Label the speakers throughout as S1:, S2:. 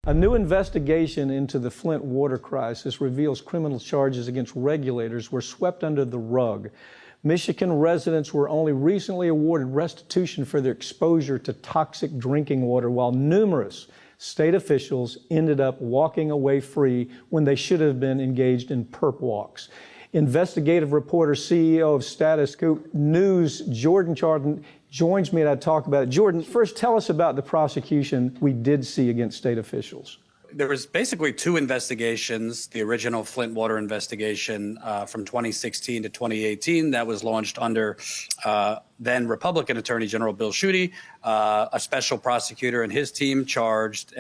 S1: A new investigation into the Flint water crisis reveals criminal charges against regulators were swept under the rug. Michigan residents were only recently awarded restitution for their exposure to toxic drinking water, while numerous state officials ended up walking away free when they should have been engaged in perp walks. Investigative reporter, CEO of Status Scoop News, Jordan Chardon, joins me to talk about it. Jordan, first tell us about the prosecution we did see against state officials.
S2: There was basically two investigations. The original Flint water investigation from 2016 to 2018 that was launched under then Republican Attorney General Bill Schuette. A special prosecutor and his team charged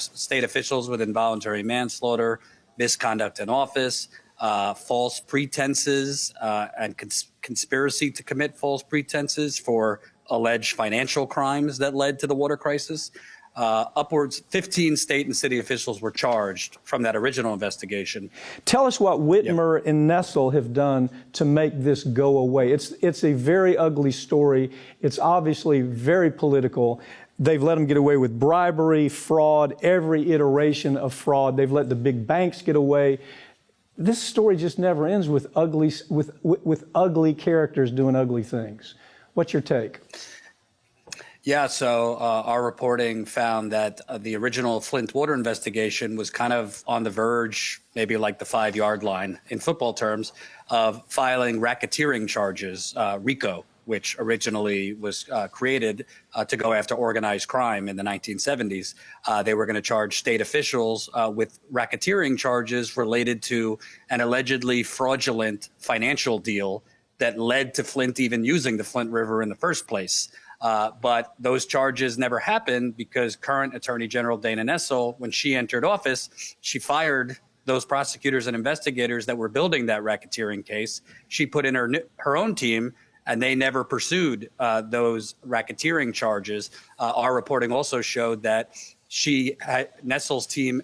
S2: state officials with involuntary manslaughter, misconduct in office, false pretenses, and conspiracy to commit false pretenses for alleged financial crimes that led to the water crisis. Upwards 15 state and city officials were charged from that original investigation.
S1: Tell us what Whitmer and Nessel have done to make this go away. It's a very ugly story. It's obviously very political. They've let them get away with bribery, fraud, every iteration of fraud. They've let the big banks get away. This story just never ends with ugly characters doing ugly things. What's your take?
S2: Yeah, so our reporting found that the original Flint water investigation was kind of on the verge, maybe like the 5-yard line in football terms, of filing racketeering charges, RICO, which originally was created to go after organized crime in the 1970s. They were going to charge state officials with racketeering charges related to an allegedly fraudulent financial deal that led to Flint even using the Flint River in the first place. But those charges never happened because current Attorney General Dana Nessel, when she entered office, she fired those prosecutors and investigators that were building that racketeering case. She put in her own team, and they never pursued those racketeering charges. Our reporting also showed that Nessel's team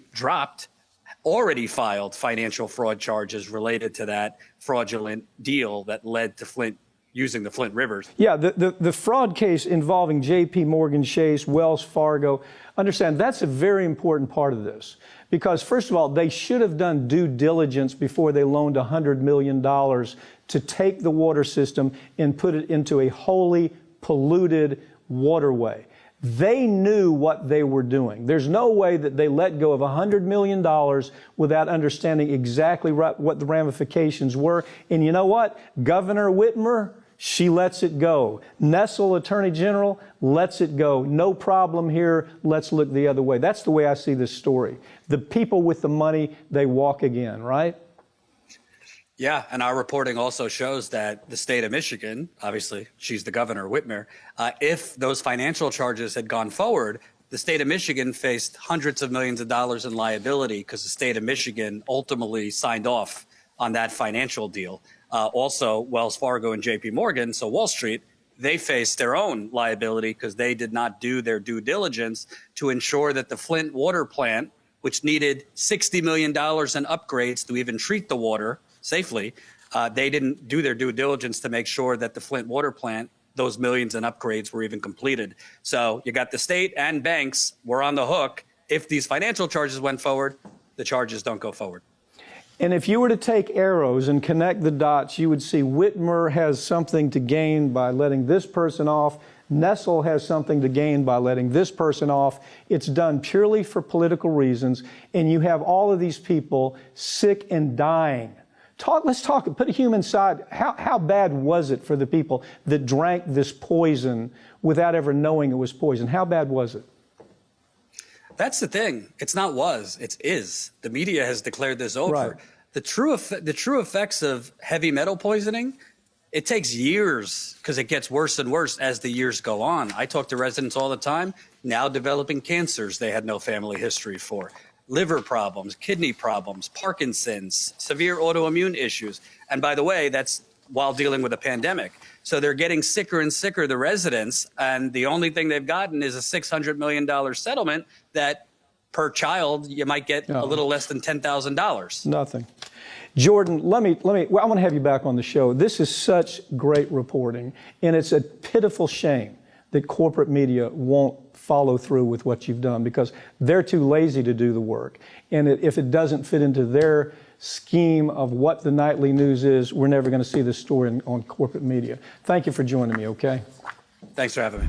S2: already filed financial fraud charges related to that fraudulent deal that led to Flint using the Flint Rivers.
S1: Yeah, the fraud case involving J.P. Morgan Chase, Wells Fargo, understand that's a very important part of this. Because first of all, they should have done due diligence before they loaned $100 million to take the water system and put it into a wholly polluted waterway. They knew what they were doing. There's no way that they let go of $100 million without understanding exactly what the ramifications were. And you know what? Governor Whitmer, she lets it go. Nessel, Attorney General, lets it go. No problem here. Let's look the other way. That's the way I see this story. The people with the money, they walk again, right?
S2: Yeah, and our reporting also shows that the state of Michigan, obviously she's the governor, Whitmer, if those financial charges had gone forward, the state of Michigan faced hundreds of millions of dollars in liability because the state of Michigan ultimately signed off on that financial deal. Also, Wells Fargo and J.P. Morgan, so Wall Street, they faced their own liability because they did not do their due diligence to ensure that the Flint water plant, which needed $60 million in upgrades to even treat the water safely, they didn't do their due diligence to make sure that the Flint water plant, those millions in upgrades were even completed. So you got the state and banks were on the hook. If these financial charges went forward, the charges don't go forward.
S1: And if you were to take arrows and connect the dots, you would see Whitmer has something to gain by letting this person off. Nessel has something to gain by letting this person off. It's done purely for political reasons. And you have all of these people sick and dying. Let's talk, put a human side. How bad was it for the people that drank this poison without ever knowing it was poison? How bad was it?
S2: That's the thing. It's not was, it's is. The media has declared this over. Right. The true effects of heavy metal poisoning, it takes years because it gets worse and worse as the years go on. I talk to residents all the time, now developing cancers they had no family history for. Liver problems, kidney problems, Parkinson's, severe autoimmune issues. And by the way, that's while dealing with a pandemic. So they're getting sicker and sicker, the residents, and the only thing they've gotten is a $600 million settlement that per child, you might get a little less than $10,000.
S1: Nothing. Jordan, I want to have you back on the show. This is such great reporting, and it's a pitiful shame that corporate media won't follow through with what you've done because they're too lazy to do the work. And if it doesn't fit into their scheme of what the nightly news is, we're never going to see this story on corporate media. Thank you for joining me, okay?
S2: Thanks for having me.